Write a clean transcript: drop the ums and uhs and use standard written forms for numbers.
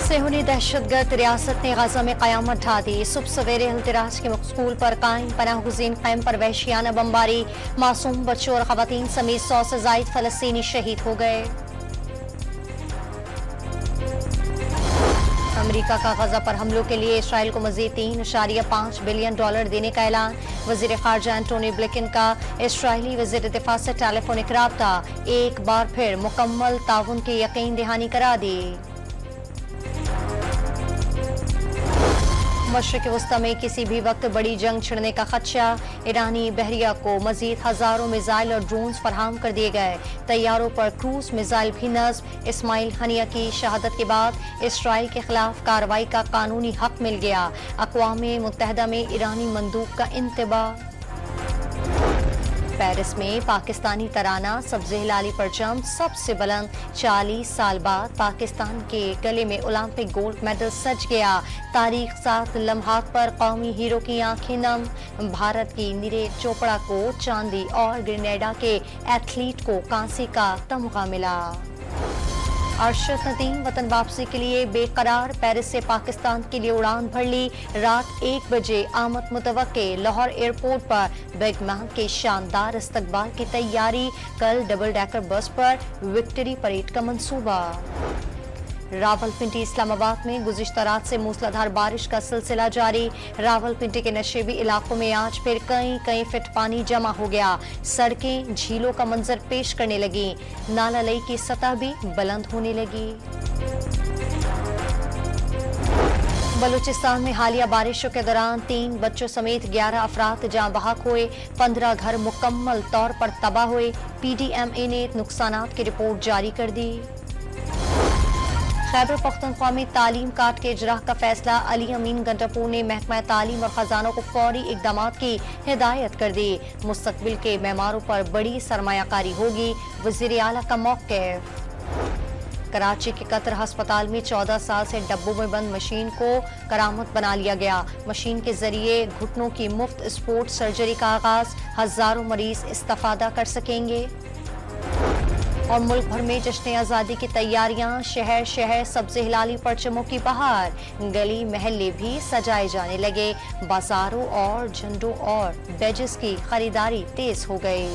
सेहूनी दहशतगर्द रियासत ने गजा में क़यामत ढा दी। सुबह सवेरे अल्तराज के स्कूल पर कायम पनाह गुज़ीन कैंप पर वहशियाना बमबारी, मासूम बच्चों और ख़वातीन समेत 100 से ज़ायद फ़लस्तीनी शहीद हो गए। अमेरिका का गजा पर हमलों के लिए इसराइल को मज़ीद $3.5 बिलियन देने का ऐलान। वज़ीर ख़ारजा एंटोनी ब्लिंकन का इसराइली वज़ीर दिफ़ा से टेलीफोनिक राब्ता, एक बार फिर मुकम्मल ताउन की यकीन दहानी करा दी। मशरिक़ वस्ता में किसी भी वक्त बड़ी जंग छिड़ने का खदशा, ईरानी बहरिया को मजीद हजारों मिसाइल और ड्रोन्स फराहम कर दिए गए। तैयारों पर क्रूज मिसाइल भी नस्ब। इस्माइल हनिया की शहादत के बाद इसराइल के खिलाफ कार्रवाई का कानूनी हक मिल गया। अक़वाम मुत्तहदा में ईरानी मंदूब का इंतबाह। पेरिस में पाकिस्तानी तराना सब्ज़े हिलाली परचम सबसे बुलंद, 40 साल बाद पाकिस्तान के गले में ओलंपिक गोल्ड मेडल सज गया। तारीख 7 लम्हात पर कौमी हीरो की आंखें नम। भारत की नीरज चोपड़ा को चांदी और ग्रेनेडा के एथलीट को कांसे का तमगा मिला। अरशद नदीम वतन वापसी के लिए बेकरार, पेरिस से पाकिस्तान के लिए उड़ान भर ली। रात 1 बजे आमद मुतवक्के। लाहौर एयरपोर्ट पर बिग मैन के शानदार इस्तकबाल की तैयारी। कल डबल डेकर बस पर विक्ट्री परेड का मंसूबा। रावलपिंडी इस्लामाबाद में गुज़िश्ता रात से मूसलाधार बारिश का सिलसिला जारी। रावलपिंडी के नशेबी इलाकों में आज फिर कई फीट पानी जमा हो गया। सड़कें झीलों का मंजर पेश करने लगी। नाला लई की सतह भी बुलंद होने लगी। बलूचिस्तान में हालिया बारिशों के दौरान 3 बच्चों समेत 11 अफराद जाँ बहक हुए। 15 घर मुकम्मल तौर पर तबाह हुए। PDMA ने नुकसानात की रिपोर्ट जारी कर दी। खैबर पख्तूनख्वा में तालीम काट के इजरा का फैसला। अली अमीन गंडापुर ने महकमा तालीम और खजानों को फौरी इकदाम की हिदायत कर दी। मुस्तकबिल के मेमारों पर बड़ी सरमायाकारी होगी, वज़ीर आला का मौक़िफ़। कराची के कतर अस्पताल में 14 साल से डब्बों में बंद मशीन को करामत बना लिया गया। मशीन के जरिए घुटनों की मुफ्त स्पोर्ट सर्जरी का आगाज, हजारों मरीज इस्तेफादा कर सकेंगे। और मुल्क भर में जश्न आज़ादी की तैयारियां, शहर शहर सब्ज़े हिलाली परचमों की बहार। गली महल्ले भी सजाए जाने लगे। बाजारों और झंडों और बैजेस की खरीदारी तेज हो गई।